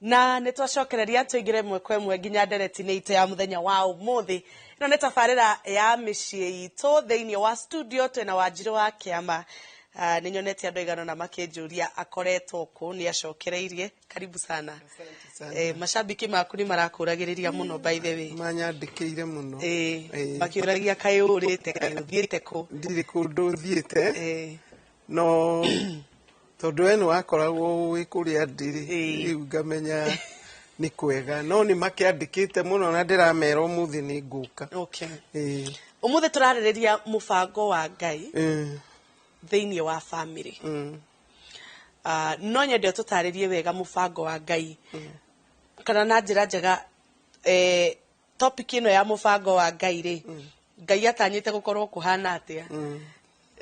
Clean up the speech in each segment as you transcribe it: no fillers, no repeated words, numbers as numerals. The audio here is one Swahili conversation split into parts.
na nitwacokereria tuigire mwekwe mwe nginya Ndereti ni ite ya muthenya wa umuthi. Ino ni tabarira ya micii itu thiini wa studio twina Wanjiru wa Kiama. Ni nyonete andu igano na makinjuria akoretwo ku ni acokereirie. Karibu sana. Mashabiki maku ni marakuragiriria muno by the way. Manyandikiire muno. Makiuragia kai urite kai uthiite ku. Ndiri kundu thiite. No tondu eno akoragwo wi kuria ndiri riu ngamenya ni kwega no ni makiandikite muno na ndiramera umuthi ni nguka. Okay. Umuthi turaririria mũbango wa Ngai thiini wa family. No nyende tutaririe wega mũbango wa Ngai. Kana na njira njega topic ino ya mũbango wa Ngai ri Ngai atanyite gukorwo kuhana atia.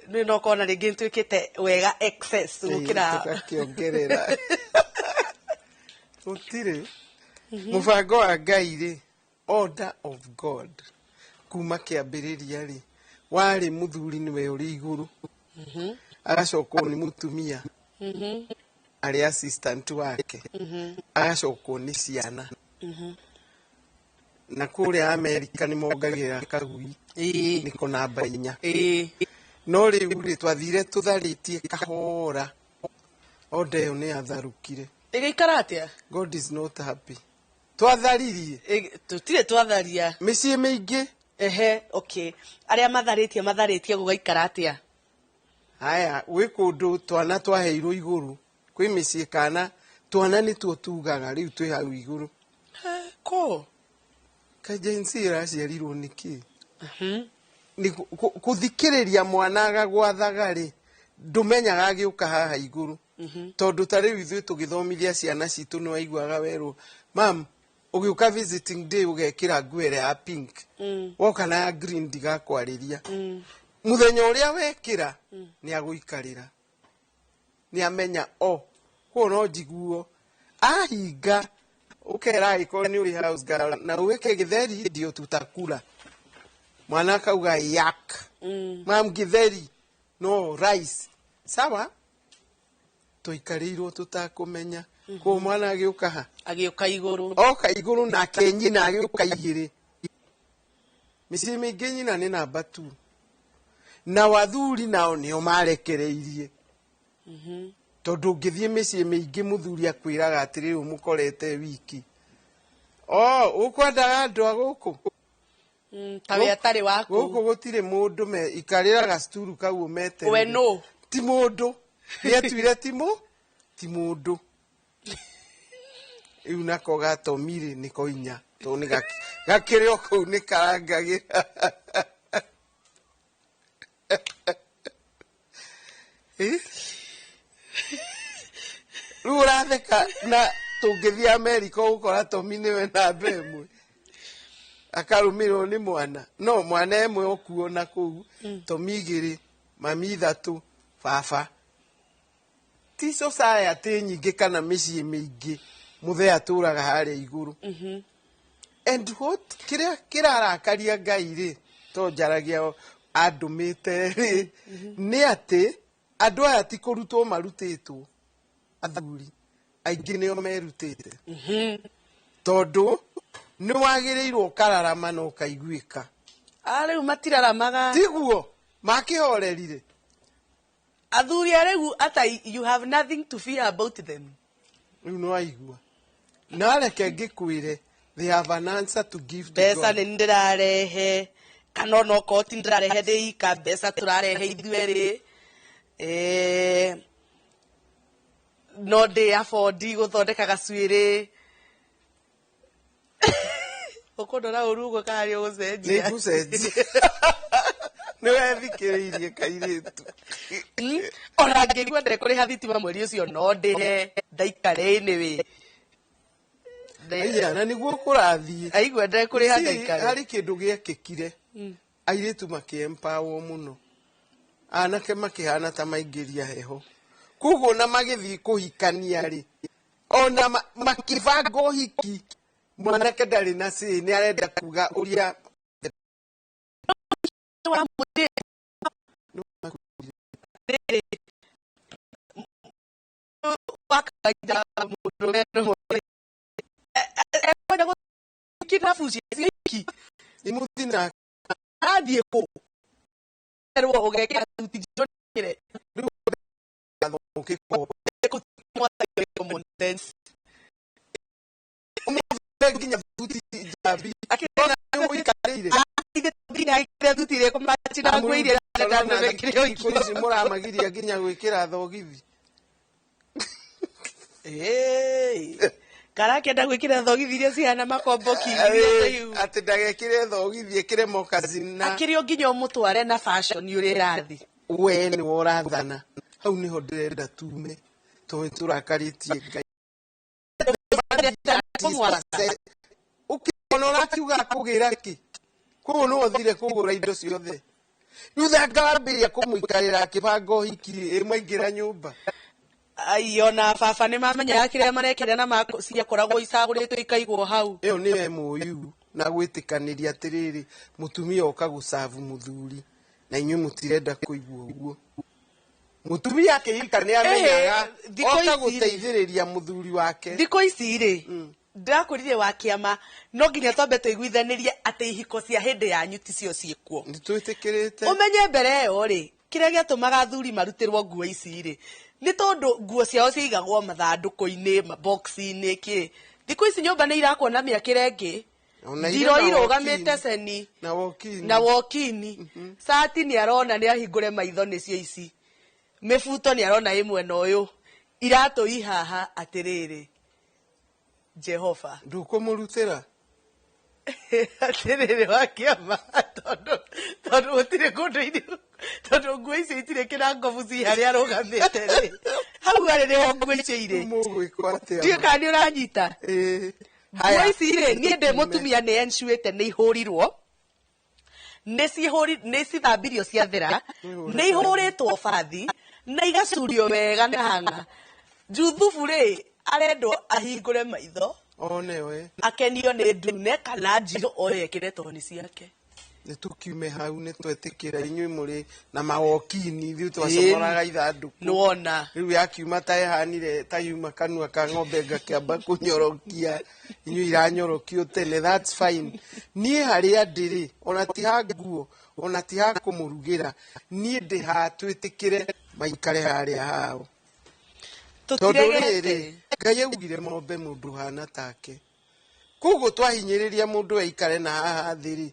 Ni no kona ringi twikite wega excess gukira kiongerera utire mũbango wa Ngai ri order of God kuma kiambiriria ri wari muthuri niwe uri iguru agacokwo ni mutumia ari assistant wake agacokwo ni ciana na kuria America ni mongagira kagui niko namba 4 no riu ri twathire tutharitie kahora ode one atharukire igaikara atia. God is not happy twatharirie tutire twatharia micii mingi okay aria matharitie gugaikara atia. Haya wi kundu twana twaheirwo iguru kwi micii kana twana ni tuo tugaga riu twi hau iguru ko kajensi iraciarirwo niki ni kuthikiriria mwana agagwathaga ri ndumenyaga agiuka haha iguru tondu tari withu tugithomithia ciana citu ni waiguaga werwo mam ugiuka visiting day ugekira nguere ya pink woka na ya green ndigakwariria muthenya uria wekira ni aguikarira ni amenya ko no njiguo ahinga ukera iko ni uri house girl na uweke githeri ndio tutakula mwana akauga yak mam githeri no rice sawa tuikarirwo tutakumenya ko mwana agiuka iguru oka iguru na kenyina agiuka igiri micii mingi nyina ni namba 2 na wathuri nao nio marekereirie tondu ngithie micii mingi muthuri akwiraga atiri umukorete wiki ukwendaga andu aguku tawe atari waku guku gutire mundu me ikariraga sturu kau umete we no ti mundu ni atwire ti mundu iu nako gatomire niko inya to ni gakire oku ni karangagira uratheka na tungithia America ukora tomi niwe namba 1 akarumirwo ni mwana no mwana emwe okuona kuu tomi 2 mami 3 baba ti society nyingi kana micii mingi muthe aturaga haria iguru and what kirarakaria Ngai ri to njaragia andumite ri ni ati andu aya ti kurutwo marutitwo athuri aingi nio merutite tondu ni wagirirwo kararama no kaiguika riu matiraramaga tiguo makihorerire athuri ariu ata you have nothing to fear about them riu no aigua na reke ngikwire they have an answer to give to besa God. Ni ndirarehe kana no ko ti ndirarehe ndika besa turarehe ithueri no de afford guthondeka gacuiri ukondora urugo kari ugucenjia ni gucenjia ni wethikiriirie kairitu ona ngigua ndire kuriha thitima mweri ucio no ndihe ndaikare-ini wi na niguo kurathie aigua ndire kuriha ndaikare hari kindu giekikire airitu makiempower muno anake makihana ta maingiria heho kuguo na magithii kuhikania ri ona makibanga uhiki mwanake ndari na si ni arenda kuga uria wakaida mundu kirabu cia iki imuthina athie ko erwo ogeke tutijire ukiko content nginya tuti jabi akona uikarire akire tutire ko machina ngwire na ndekire ikoici muramagiria nginya gwikira thogithi karake nda gwikira thogithi iria cihana makomboki ati ndagekire thogithi ekire mokazina akirio nginya umutware na fashion uri rathi we ni worathana hau niho ndirenda tume to turakaritie Ngai ukona urakiuga kugira ki kuo no thire kugura indo ciothe yutha ngambiria kumuikarira kibango hiki maingira nyumba aiona baba ni mamenya kiria marekire na cia koragwo icaguritwo ikaigwo hau iyo ni MOU na gwitikaniria atiriri mutumia okagusavu muthuri na inyuĩ mutirenda kuigua uguo mutumia akihika ni amenyaga oka guteithiriria muthuri wake thiko ici ri ndakurire wa kiama no nginya twambe tuiguithanirie ati ihiko cia hindi yanyu ti cio ciikwo nitwitikirite umenye mbere yo ri kiria giatumaga athuri marutirwo nguo ici ri ni tondu nguo ciao ciigagwo mathanduku-ini mabox-ini ki thiko ici nyumba ni irakuona miakire ngi ndiro irugamite ceni na wokini sati ni arona ni ahingure maitho nicio ici mifuto ni arona imwe na uyu iratu ihaha atiriri Jehova ndukumurutira atiriri wa kiama tondu gutire kundu ini tondu nguo icio itire kira ngobu ci haria arugamite ri hau ari ni nguo icio iri ndiũ kana ni uranyita nguo ici ri nie ndi mutumia ni enshuite ni ihurirwo ni cithambirio ciathira ni ihuritwo bathi na igacurio wega na hanga juthubu ri arendwo ahingure maitho one we akenio ni ndune kana njiro oyekire toni ciake nitukiume hau nitwetikira inyuĩ muri na mawokini ithuĩ twacomoraga ithanduku nuona riu yakiuma ta ehanire ta yuma kanua ka ng'ombe ngakiamba kunyorokia inyuĩ iranyorokio tene that's fine niĩ haria ndiri ona ti ha nguo ona ti ha kumurugira niĩ ndi ha twĩtĩkĩre maikare haria hao tondu rĩrĩ Ngai augire mombe mundu hana take koguo twahinyĩrĩria mundu aikare na haha thĩ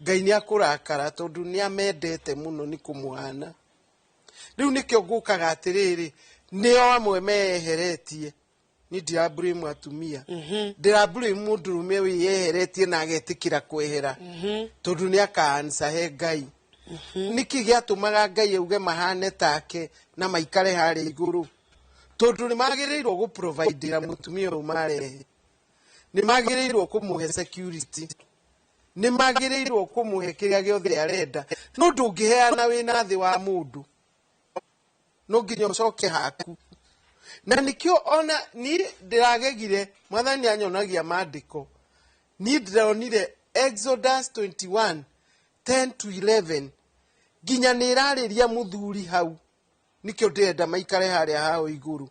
Ngai ni akurakara tondu ni amendete muno ni kumuhana riu nikio ngukaga atiriri nio amwe meheretie ni diabrime atumia diabrime mundurume wiyeheretie na agetikira kwehera tondu ni akaansa he Ngai niki giatumaga Ngai auge mahane take na maikare hari iguru tondu ni magirirwo gu provide mutumia umarehe ni magirirwo kumuhe security ni magirirwo kumuhe kiria giothe arenda no ndungiheana wina thi wa mundu no nginya ucoke haku na nikio ona ni ndiragegire mwathani anyonagia maandiko ni ndironire Exodus 21:10-11 nginya ni irariria muthuri hau nikio ndirenda maikare haria hao iguru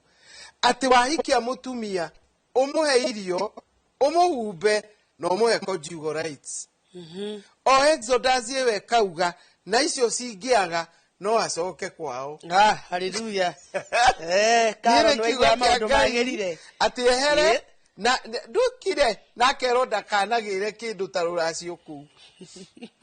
ati wahikia mutumia umuhe irio umuhumbe no umuhe conjugal rights o Exodus yewe kauga na icio cingiaga no acoke kwao haleluya karo no igwa maundu magirire ati ehere na ndukire na keronda kanagire kindu taruracio ku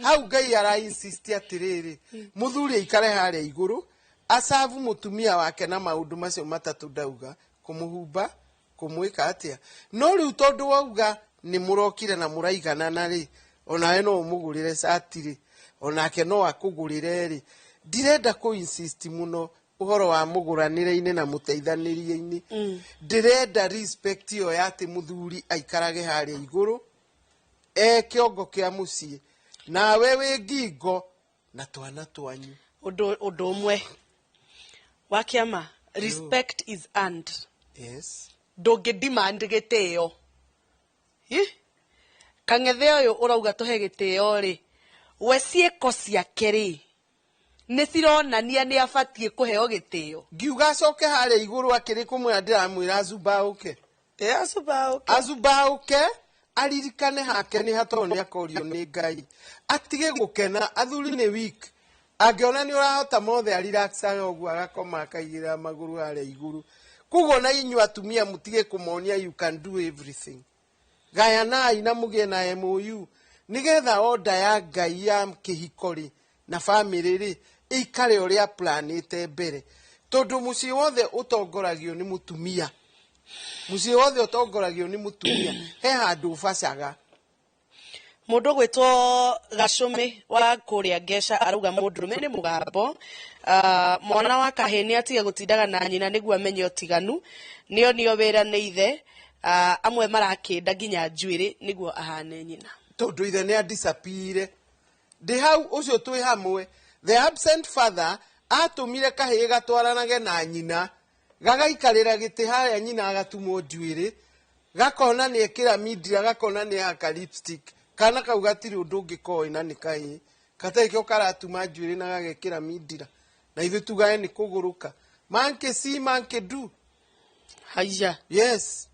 hau Ngai ara insist atiriri muthuri aikare haria iguru asavu mutumia wake na maundu macio matatu ndauga kumuhumba kumwika atia no riu tondu wauga ni murokire na muraigana na ri onawe no umugurire satiri onake no akugurire ri ndirenda ku insist muno uhoro wa muguranire-ini na muteithanirie-ini ndirenda respect yo yati muthuri aikarage haria iguru kiongo kia mucii nawe wi ngingo na twana twanyu undu umwe wa kiama respect is earned yes ndungi demand gitio kang'ethe uyu urauga tuhe gitio ri we ciiko ciake ri ni cironania ni abatie kuheo gitio ngiuga acoke haria iguru akiri kumwe ndiramwira azubauke azubauke aririkane hake nĩ hatorwo nĩ akorio nĩ Ngai. Atige gũkena, athuri nĩ weak. Angĩona nĩ ũrahota mothe arelaxaga ũguo agakoma akaigĩrĩra magũrũ harĩa igũrũ. Kuguo na inyuĩ atumia mũtige kũmonia you can do everything. Gayanai na mũgĩe na MOU. Nĩgetha order ya Ngai ya kĩhiko-rĩ na bamĩrĩ-rĩ ĩikare ũrĩa planĩte mbere. Tondũ mũciĩ wothe ũtongoragio nĩ mũtumia. Mũciĩ wothe ũtongoragio nĩ mũtumia. He handũ ũbacaga. Mũndũ gwĩtwo Gacũmĩ wa kũrĩa Ngeca arauga mũndũrũme nĩ mũgambo. Mwana wa kahĩ nĩ atige gũtindaga na nyina nĩguo amenye ũtiganu. Nĩonio wĩra nĩ ithe. Amwe marakĩnda nginya njuĩrĩ nĩguo ahane nyina. Tondũ ithe nĩ adisapire. Ndĩ hau ũcio twĩ hamwe. The absent father atũmire kahĩ gatwaranage na nyina. Gagaikarĩra gĩtĩ harĩa nyina agatumwo njuĩrĩ. Gakona nĩ ekĩra mindira, gakona nĩ haka lipstick. Kana kau gatirĩ ũndũ ũngĩkoĩ na nĩ kahĩ. Katarĩkĩo karatuma njuĩrĩ na gagekĩra mindira. Na ithuĩ tugae nĩ kũgũrũka. Manke see, manke do. Haiya. Yes.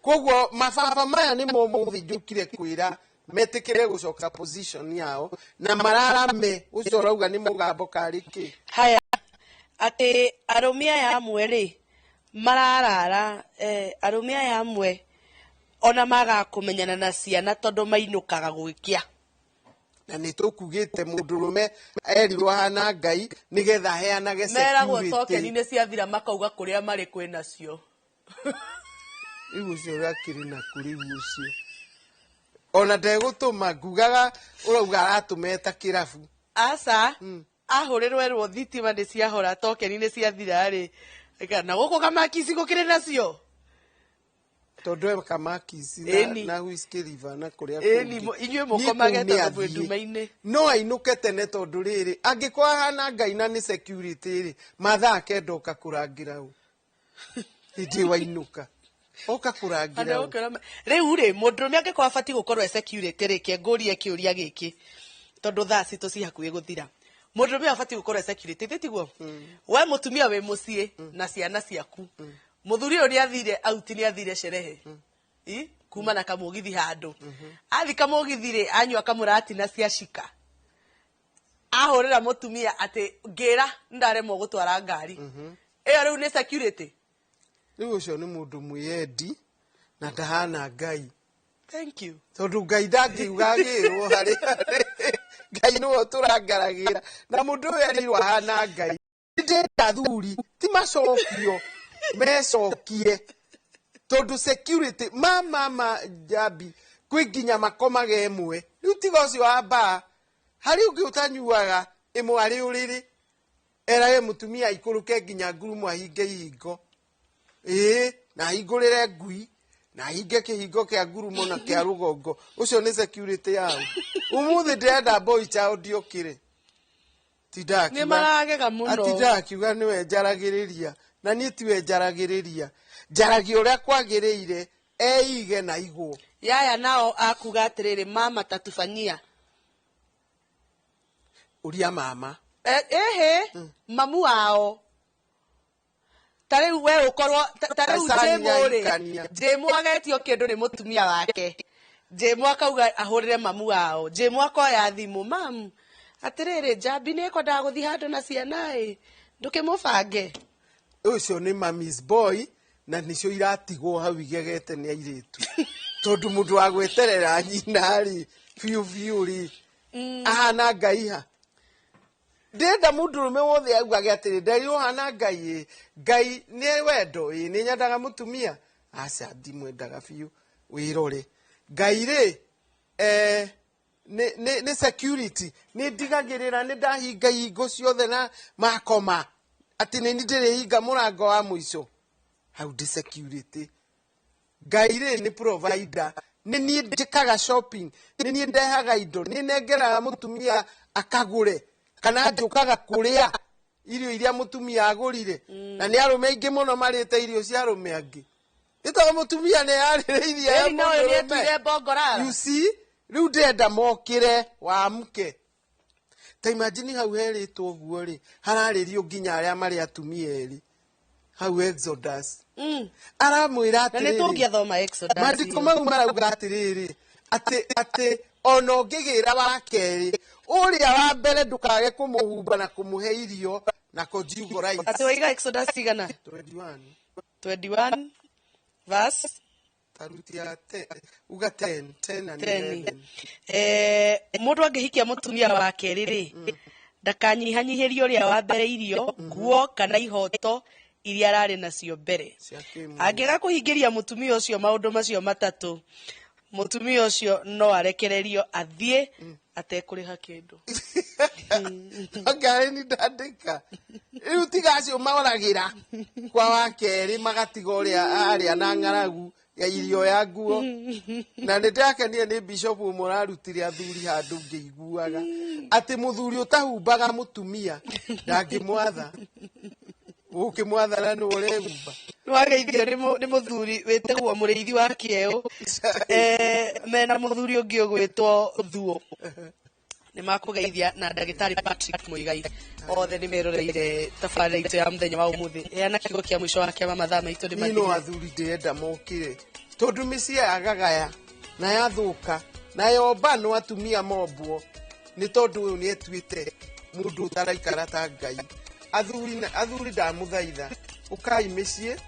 Koguo mababa maya nĩ mo mũthĩ njũkire kwĩra metĩkĩre gũcoka position yao na mararame ũcio ũrauga nĩ mũgambo karĩ kĩ. Haya, atĩ arũme aya amwe-rĩ mararara, arũme aya amwe ona maga kũmenyana na ciana tondũ mainũkaga gwĩkia. Na nĩ tũkugĩte mũndũrũme erirwo hana Ngai nĩgetha aheanage security. Meragwo tokeni-inĩ ciathira makauga kũrĩa marĩ kwĩnacio. Rĩu ũcio ũrakĩrĩ na kũrĩ ũcio. Ona ndegũtũma ngugaga ũrauga aratũmeta kĩrabu. Aca, ahũrĩrwo erwo thitima nĩ ciahora tokeni-inĩ ciathira-rĩ. Na gũkũ kamakisi gũkĩrĩ nacio. Tondũ kamakisi na whisky river na kũrĩa kũngĩ. Inyuĩ mũkomage tondũ nduma-inĩ. No ainũke tene tondũ rĩrĩ. Angĩkorwo hana Ngai na nĩ security-rĩ, mathaa kenda oka kũrangĩra ũ. Hĩndĩ wainũka. Oka kũrangira. Rĩu-rĩ mũndũrũme angĩkorwo abatiĩ gũkorwo security rĩke ngũrie kĩũria gĩkĩ tondũ thaa citũ ci hakuhĩ gũthira. Mũndũrũme abatiĩ gũkorwo security tiguo. We mũtumia wĩ mũciĩ na ciana ciaku. Mũthuri ũyũ nĩ athire out, nĩ athire sherehe. Kuma na kamũgithi handũ. Athi kamũgithi-rĩ anyua kamũrati na ciacika. Ahũrĩra mũtumia atĩ ngĩra ndaremwo gũtwara ngari. Ĩyo rĩu nĩ security. Rĩu ũcio nĩ mũndũ mwĩyendi na ndahana Ngai. Thank you. Tondũ Ngai ndangĩuga gĩrwo harĩ Ngai nĩwe tũrangaragĩra na mũndũ ũyũ erirwo ahana Ngai. Ndĩrenda athuri ti macokio mecokie tondũ security mama Jambi kwĩ nginya makomaga ĩmwe. Rĩu tiga ũcio wa mbaa harĩ ũngĩ ũtanyuaga ĩmwe arĩ ũrĩrĩ erage mũtumia ikũrũke nginya ngurumo ahinge ihingo. Na hingũrĩre ngui na hinge kĩhingo kĩa ngurumo na kĩa rũgongo. Ũcio nĩ security yao. Ũmũthĩ ndĩrenda boy child yũkĩre. Nĩ maragega mũno. Atindaga akiuga nĩwe njaragĩrĩria na niĩ tiwe njaragĩrĩria. Njaragia ũrĩa kwagĩrĩire eige na igwo. Yaya nao akuga atĩrĩrĩ mama tatufanyia. Ũria mama. Mamu wao. Tarĩu we ũkorwo tarĩu Jemũ-rĩ Jemũ agetio kĩndũ nĩ mũtumia wake. Jemũ akauga ahũrĩre mamu wao. Jemũ akoya thimũ, mamu atĩrĩrĩ Jambi nĩ ekwendaga gũthiĩ handũ na ciana-ĩ ndũkĩmũbange. Ũcio nĩ mami's boy na nĩcio iratigwo hau igegete nĩ airĩtu. Tondũ mũndũ wa gweterera nyina-rĩ biũ-biũ-rĩ ahana Ngai ha. Ndĩrenda mũndũrũme wothe augage atĩrĩ nderirwo hana Ngai. Ngai nĩ wendo nĩ nyendaga mũtumia. Aca ndimwendaga biũ wĩrore. Ngai-rĩ nĩ security. Nĩ ndigagĩrĩra nĩ ndahinga ihingo ciothe na makoma atĩ nĩ ndĩrĩ hinga mũrango wa mũico. Hau ndĩ security. Ngai-rĩ nĩ provider. Nĩ niĩ njĩkaga shopping. Nĩ niĩ ndehaga indo. Nĩ nengeraga mũtumia akagũre. Kana njũkaga kũrĩa irio iria mũtumia agũrire. Na nĩ arũme aingĩ mũno marĩte irio cia arũme angĩ. Ĩtagwo mũtumia nĩ yarĩrĩirie mũndũrũme. You see? Rĩu ndĩrenda mokĩre wamũke. Ta imagine hau herĩtwo ũguo-rĩ hararĩrio nginya arĩa marĩ atumia erĩ. hau Exodus aramwira na nĩ tũngĩathoma Exodus maandĩko mau marauga atĩrĩrĩ atĩ ona ũngĩgĩra wa kerĩ ũrĩa wa mbere ndũkage kũmũhumba na kũmũhe irio na conjugal rights. Atĩ waiga Exodus igana 21 verse tarutia uga 10 and 11. Mũndũ angĩhikia mũtumia wa kerĩ rĩ ndakanyihanyihĩrie ũrĩa wa mbere irio nguo kana ihoto iria ararĩ nacio mbere. Angĩaga kũhingĩria mũtumia ũcio maũndũ macio matatũ, mũtumia ũcio no arekererio athiĩ atekũrĩha kĩndũ. Ngai nĩ ndandĩka rĩu tiga acio moragĩra kwa wa kerĩ magatiga ũrĩa arĩa na ng'aragu ya irio ya nguo. Na nĩ ndakenire nĩ bishop mũrarutire athuri handũ ngĩiguaga atĩ mũthuri ũtahumbaga mũtumia ndangĩmwatha. Ũkĩmwathana nĩ ũrehumba. Nĩwageithio nĩ mũthuri wĩtagwo mũrĩithi wa kĩeũ mena mũthuri ũngĩ ũgwĩtwo Thuo. Nĩmakũgeithia na ndagĩtarĩ Patrick Mũigai. Othe nĩmeroreire tabarĩra itũ ya mũthenya wa ũmũthĩ. Heana kiugo kĩa mũico wa kĩama mathaa maitũ nĩ mathira. Nĩ athuri ndĩrenda mokire tondũ mĩciĩ yagagaya na yathũka na yomba no atumia mombwo nĩ tondũ ũyũ nĩ etuĩte mũndũ ũtaraikara ta Ngai. Athuri ndamũthaitha ũkai mĩciĩ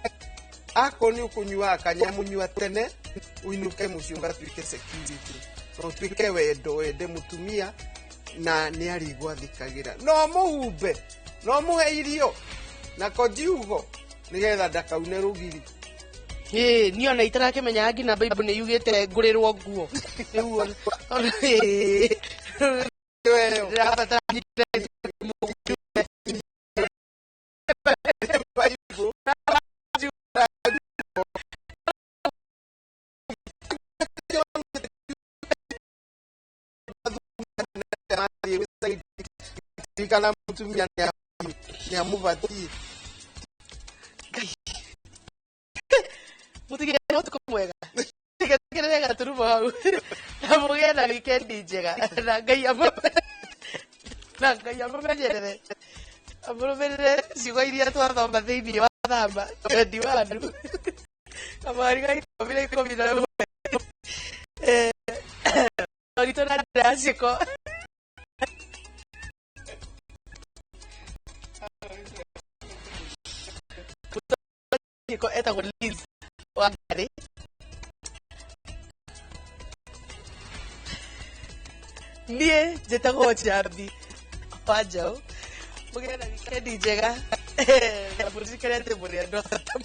akorwo nĩ ũkũnyua kanyamũ nyua tene ũinũke mũciĩ ũgatuĩke security no ũtuĩke wende mũtumia na nĩ arĩgwathĩkagĩra no mũhumbe no mũhe irio na conjugal nĩgetha ndakaune rũgiri. Niĩ ona itarakĩmenya nginya Bible nĩ yugĩte ngũrĩrwo nguo. Kana mũtumia nĩ amũbatie. Mũtigire ũtukũ mwega. Tigĩrĩre gaturumo hau. Na mũgĩe na weekend njega. Na Ngai amũmenyerere. Amũrũmĩrĩre ciugo iria twathoma thĩinĩ wa Thamba 21. Kamarĩga 11. Orito na ndaciko. Niko etagwo Liz wa Ngari. Niĩ njĩtagwo Njambi wa Njaũ. Mũgĩe na weekend njega. Na mũririkane atĩ mũrĩ andũ a bata.